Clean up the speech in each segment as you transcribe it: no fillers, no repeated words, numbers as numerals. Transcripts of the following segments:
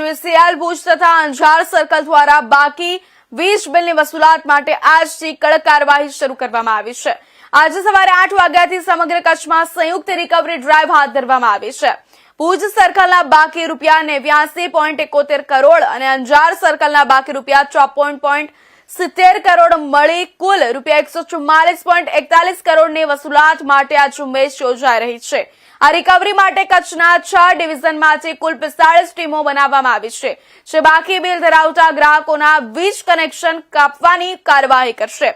PGVCL Bhuj તથા Anjar circle દ્વારા બાકી વીજ બિલની વસૂલાત માટે આજથી કડક કાર્યવાહી શરૂ કરવામાં આવી છે। આજે સવારે 8 વાગ્યાથી સમગ્ર કચ્છમાં સંયુક્ત રિકવરી ડ્રાઈવ હાથ ધરવામાં આવી છે। ભુજ સર્કલના બાકી રૂપિયા 89.71 કરોડ અને અંજાર સર્કલના બાકી રૂપિયા 54.70 કરોડ મળી કુલ રૂપિયા 144.41 કરોડની વસૂલાત માટે આ ઝુંબેશ યોજાઈ રહી છે। આ રિકવરી માટે કચ્છના 6 ડિવિઝનમાંથી કુલ 45 ટીમો બનાવવામાં આવી છે, જે બાકી બિલ ધરાવતા ગ્રાહકોના વીજ કનેક્શન કાપવાની કાર્યવાહી કરશે।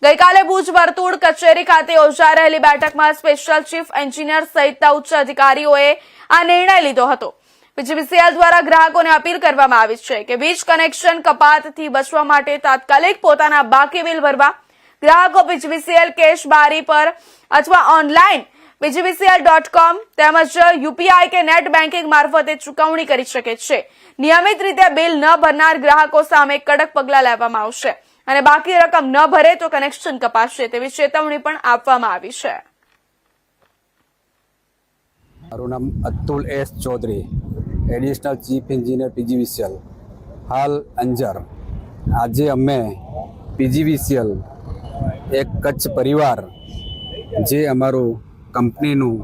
ગઈકાલે ભુજ વર્તુળ કચેરી ખાતે યોજાઈ રહેલી બેઠકમાં સ્પેશિયલ ચીફ એન્જિનિયર સહિતના ઉચ્ચ અધિકારીઓએ આ નિર્ણય લીધો હતો। પીજીવીસીએલ દ્વારા ગ્રાહકોને અપીલ કરવામાં આવી છે કે વીજ કનેક્શન કપાતથી બચવા માટે તાત્કાલિક પોતાના બાકી બિલ ભરવા। ગ્રાહકો પીજીવીસીએલ કેશ બારી પર અથવા ઓનલાઈન pgvcl.com તેમજ યુપીઆઈ કે નેટ બેન્કિંગ મારફતે ચૂકવણી કરી શકે છે। નિયમિત રીતે બિલ ન ભરનાર ગ્રાહકો સામે કડક પગલાં લેવામાં આવશે અને બાકી રકમ ન ભરે તો કનેક્શન કપાશે તેવી ચેતવણી પણ આપવામાં આવી છે। મારું નામ Atul S Chaudhary, additional chief engineer PGVCL, હાલ અંજાર। આજે અમે પીજીવીસીએલ એક કચ્છ પરિવાર જે અમારું કંપનીનું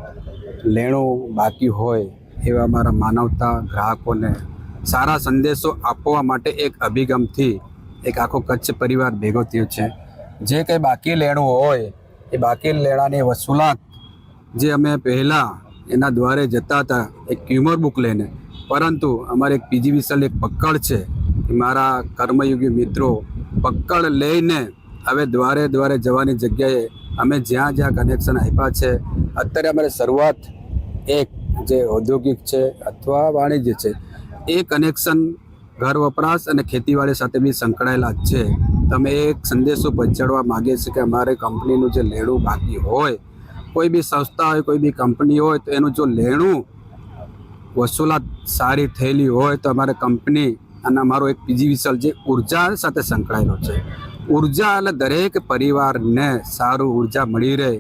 લેણું બાકી હોય એવા અમારા માનવતા ગ્રાહકોને સારા સંદેશો આપવા માટે એક અભિગમથી એક આખો કચ્છ પરિવાર ભેગો થયો છે। જે કંઈ બાકી લેણું હોય એ બાકી લેણાની વસૂલાત જે અમે પહેલાં એના દ્વારે જતા હતા એક ક્યુમર બુક લઈને, પરંતુ અમારે એક પીજીવીસીએલ એક પકડ છે કે મારા કર્મયોગી મિત્રો પકડ લઈને હવે દ્વારે દ્વારે જવાની જગ્યાએ અમે જ્યાં જ્યાં કનેક્શન આપ્યા છે, અત્યારે અમારે શરૂઆત એક જે ઔદ્યોગિક છે અથવા વાણિજ્ય છે એ કનેક્શન ઘર વપરાશ અને ખેતીવાડી સાથે બી સંકળાયેલા જ છે। તમે એક સંદેશો પહોંચાડવા માગીએ છીએ કે અમારે કંપનીનું જે લેણું બાકી હોય, કોઈ બી સંસ્થા હોય, કોઈ બી કંપની હોય, તો એનું જો લેણું વસૂલાત સારી થયેલી હોય તો અમારે કંપની અને અમારો એક પીજીવીસીએલ જે ઉર્જા સાથે સંકળાયેલો છે, ઉર્જા એટલે દરેક પરિવારને સારું ઉર્જા મળી રહે,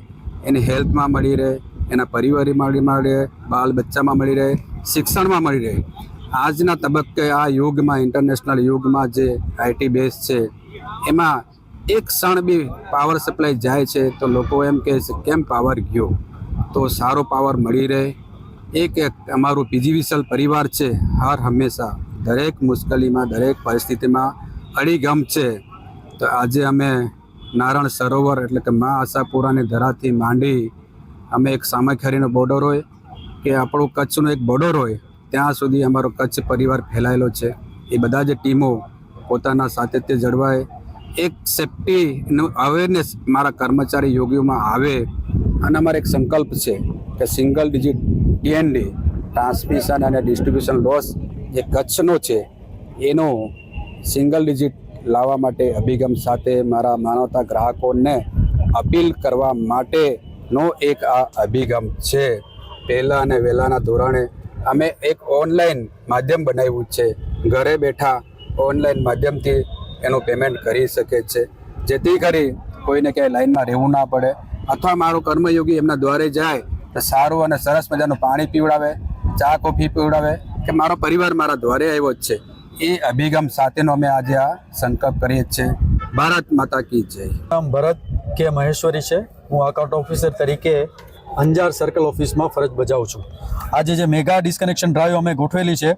એની હેલ્થમાં મળી રહે, એના પરિવારમાં મળી રહે, બાળ બચ્ચામાં મળી રહે, શિક્ષણમાં મળી રહે। આજના તબક્કે આ યુગમાં, ઇન્ટરનેશનલ યુગમાં જે આઈટી બેઝ છે એમાં એક ક્ષણ બી પાવર સપ્લાય જાય છે તો લોકો એમ કહે છે કેમ પાવર ગયો, તો સારો પાવર મળી રહે। એક અમારું પીજીવીસીએલ પરિવાર છે હર હંમેશા દરેક મુશ્કેલીમાં, દરેક પરિસ્થિતિમાં અડીગમ છે। તો આજે અમે નારાયણ સરોવર એટલે કે મા આશાપુરાની ધરાથી માંડી અમે એક સામખિયારીનો બોર્ડર હોય કે આપણું કચ્છનું એક બોર્ડર હોય ત્યાં સુધી અમારો કચ્છ પરિવાર ફેલાયેલો છે। એ બધા જ ટીમો પોતાના સાતત્ય જળવાય, એક સેફ્ટીનું અવેરનેસ મારા કર્મચારી યોગીઓમાં આવે અને અમારો એક સંકલ્પ છે કે સિંગલ ડિજિટ ટીએનડી ટ્રાન્સમિશન અને ડિસ્ટ્રીબ્યુશન લોસ જે કચ્છનો છે એનો સિંગલ ડિજિટ લાવવા માટે અભિગમ સાથે મારા માનવતા ગ્રાહકોને અપીલ કરવા માટેનો એક આ અભિગમ છે। પહેલાં અને વહેલાના ધોરણે અમે એક ઓનલાઈન માધ્યમ બનાવ્યું છે, ઘરે બેઠા ઓનલાઈન માધ્યમથી એનું પેમેન્ટ કરી શકે છે, જેથી કરી કોઈને ક્યાંય લાઈનમાં રહેવું ના પડે, અથવા મારો કર્મયોગી એમના દ્વારે જાય તો સારું અને સરસ મજાનું પાણી પીવડાવે, ચા કોફી પીવડાવે કે મારો પરિવાર મારા દ્વારે આવ્યો જ છે। એ અભિગમ સાથેનો અમે આજે આ સંકલ્પ કરીએ છીએ। ભારત માતા કી જય। નામ ભરત કે મહેશ્વરી છે। હું અકાઉન્ટ ઓફિસર તરીકે અંજાર સર્કલ ઓફિસમાં ફરજ બજાવું છું। આજે જે મેગા ડિસ્કનેક્શન ડ્રાઈવ અમે ગોઠવેલી છે,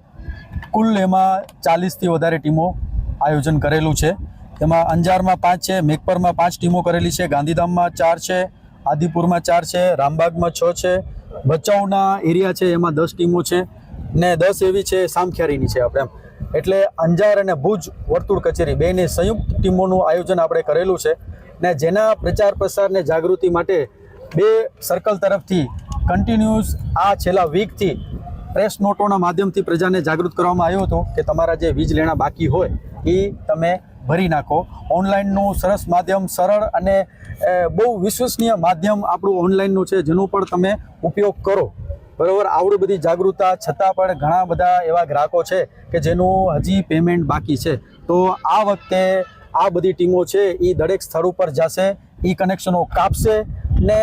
કુલ એમાં 40થી વધારે ટીમો આયોજન કરેલું છે। એમાં અંજારમાં 5 છે, મેઘપરમાં 5 ટીમો કરેલી છે, ગાંધીધામમાં 4 છે, આદિપુરમાં 4 છે, રામબાગમાં 6 છે, ભચાઉના એરિયા છે એમાં 10 ટીમો છે ને 10 એવી છે સામખિયારીની છે આપણે એમ। એટલે અંજાર અને ભુજ વર્તુળ કચેરી બેની સંયુક્ત ટીમોનું આયોજન આપણે કરેલું છે ને જેના પ્રચાર પ્રસાર ને જાગૃતિ માટે 2 સર્કલ તરફથી કન્ટિન્યુઅસ આ છેલ્લા વીકથી પ્રેસ નોટોના માધ્યમથી પ્રજાને જાગૃત કરવામાં આવ્યો હતો કે તમારા જે વીજ લેણા બાકી હોય એ તમે ભરી નાખો। ઓનલાઈનનું સરસ માધ્યમ, સરળ અને બહુ વિશ્વસનીય માધ્યમ આપણું ઓનલાઈનનું છે, જેનું પણ તમે ઉપયોગ કરો। બરાબર, આવડી બધી જાગૃતતા છતાં પણ ઘણા બધા એવા ગ્રાહકો છે કે જેનું હજી પેમેન્ટ બાકી છે। તો આ વખતે આ બધી ટીમો છે એ દરેક સ્થળ ઉપર જશે, એ કનેક્શનો કાપશે ને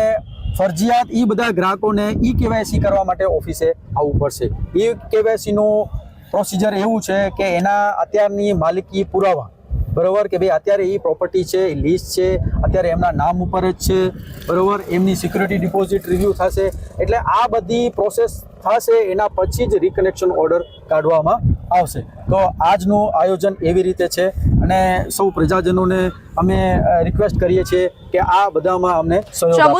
ફરજિયાત એ બધા ગ્રાહકોને ઈ કેવાયસી કરવા માટે ઓફિસે આવવું પડશે। ઈ કેવાયસીનું પ્રોસિજર એવું છે કે એના અત્યારની માલિકી પુરાવા, બરોબર, કે ભાઈ અત્યારે એ પ્રોપર્ટી છે, એ લીઝ છે, અત્યારે એમના નામ ઉપર જ છે, બરોબર, એમની સિક્યુરિટી ડિપોઝિટ રિવ્યૂ થશે, એટલે આ બધી પ્રોસેસ થશે, એના પછી જ રીકનેક્શન ઓર્ડર કાઢવામાં આવશે. તો આજનું આયોજન એવી રીતે છે અને સૌ પ્રજાજનોને અમે રિક્વેસ્ટ કરીએ છીએ કે આ બધામાં અમને સહયોગ આપે.